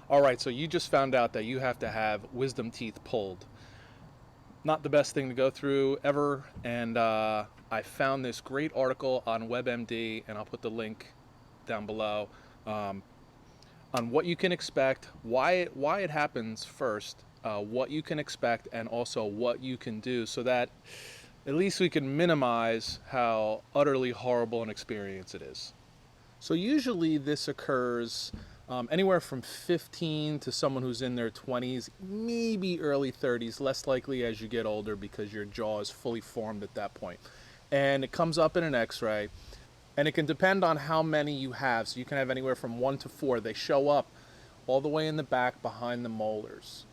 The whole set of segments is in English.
All right, so you just found out that you have to have wisdom teeth pulled. Not the best thing to go through ever, and I found this great article on WebMD, and I'll put the link down below um, on what you can expect, why it happens first, what you can expect, and also what you can do, so that at least we can minimize how utterly horrible an experience it is. So usually this occurs anywhere from 15 to someone who's in their 20s, maybe early 30s, less likely as you get older because your jaw is fully formed at that point. And it comes up in an x-ray, and it can depend on how many you have. So you can have anywhere from 1 to 4. They show up all the way in the back behind the molars.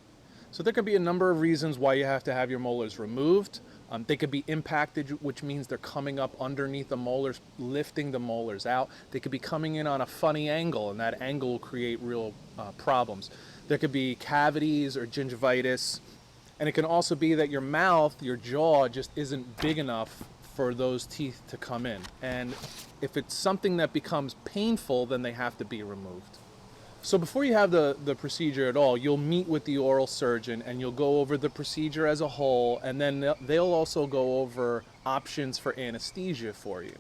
So there could be a number of reasons why you have to have your molars removed. They could be impacted, which means they're coming up underneath the molars, lifting the molars out. They could be coming in on a funny angle, and that angle will create real problems. There could be cavities or gingivitis, and it can also be that your mouth, your jaw, just isn't big enough for those teeth to come in. And if it's something that becomes painful, then they have to be removed. So before you have the procedure at all, you'll meet with the oral surgeon and you'll go over the procedure as a whole, and then they'll also go over options for anesthesia for you.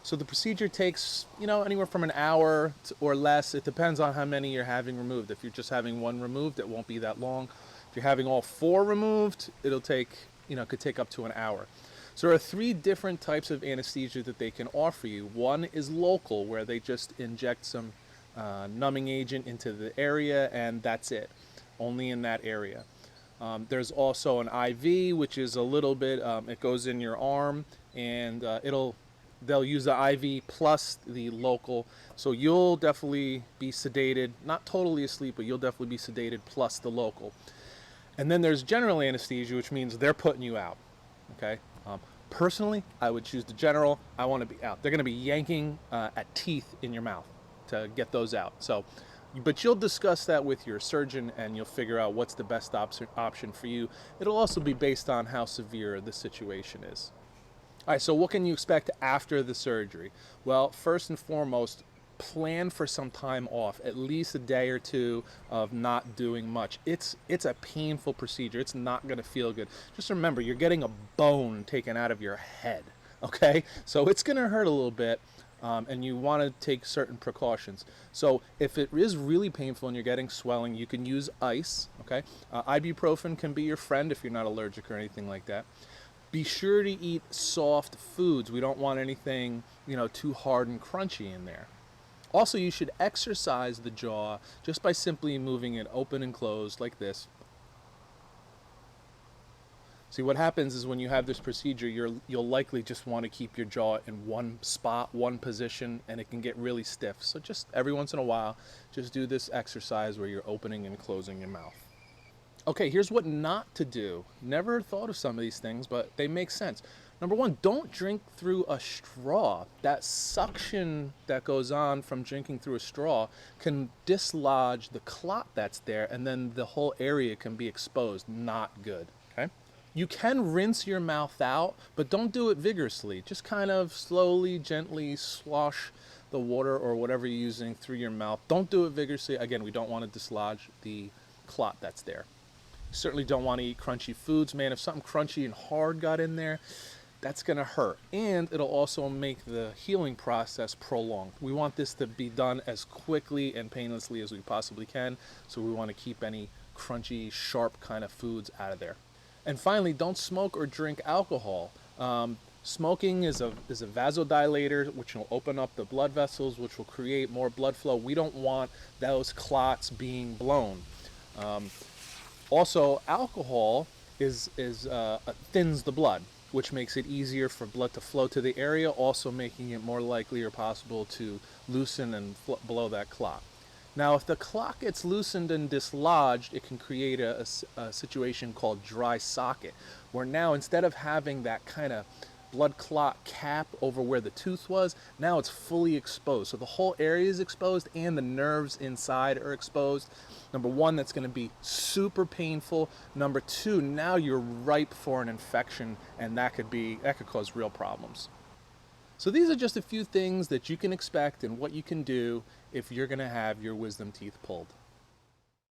So the procedure takes, anywhere from an hour or less. It depends on how many you're having removed. If you're just having one removed, it won't be that long. If you're having all 4 removed, it'll take, could take up to an hour. So there are 3 different types of anesthesia that they can offer you. One is local, where they just inject some numbing agent into the area, and that's it, only in that area. There's also an IV, which is a little bit, it goes in your arm, and they'll use the IV plus the local, so you'll definitely be sedated, not totally asleep, but you'll definitely be sedated plus the local. And then there's general anesthesia, which means they're putting you out. Okay. Personally, I would choose the general. I want to be out. They're going to be yanking at teeth in your mouth to get those out. So, but you'll discuss that with your surgeon, and you'll figure out what's the best option for you. It'll also be based on how severe the situation is. All right, so what can you expect after the surgery? Well, first and foremost, plan for some time off, at least a day or 2 of not doing much. It's a painful procedure. It's not going to feel good. Just remember, you're getting a bone taken out of your head, okay? So it's going to hurt a little bit, and you want to take certain precautions. So if it is really painful and you're getting swelling, you can use ice, okay? Ibuprofen can be your friend if you're not allergic or anything like that. Be sure to eat soft foods. We don't want anything, too hard and crunchy in there. Also, you should exercise the jaw just by simply moving it open and closed like this. See, what happens is when you have this procedure, you'll likely just want to keep your jaw in one spot, one position, and it can get really stiff. So just every once in a while, just do this exercise where you're opening and closing your mouth. Okay, here's what not to do. Never thought of some of these things, but they make sense. Number 1, don't drink through a straw. That suction that goes on from drinking through a straw can dislodge the clot that's there, and then the whole area can be exposed. Not good, okay? You can rinse your mouth out, but don't do it vigorously. Just kind of slowly, gently slosh the water or whatever you're using through your mouth. Don't do it vigorously. Again, we don't want to dislodge the clot that's there. You certainly don't want to eat crunchy foods. Man, if something crunchy and hard got in there, that's going to hurt. And it'll also make the healing process prolonged. We want this to be done as quickly and painlessly as we possibly can. So we want to keep any crunchy, sharp kind of foods out of there. And finally, don't smoke or drink alcohol. Smoking is a vasodilator, which will open up the blood vessels, which will create more blood flow. We don't want those clots being blown. Also, alcohol thins the blood, which makes it easier for blood to flow to the area, also making it more likely or possible to loosen and blow that clot. Now, if the clot gets loosened and dislodged, it can create a situation called dry socket, where now instead of having that kind of blood clot cap over where the tooth was, now it's fully exposed. So the whole area is exposed and the nerves inside are exposed. Number 1, that's going to be super painful. Number 2, now you're ripe for an infection, and that could cause real problems. So these are just a few things that you can expect and what you can do if you're going to have your wisdom teeth pulled.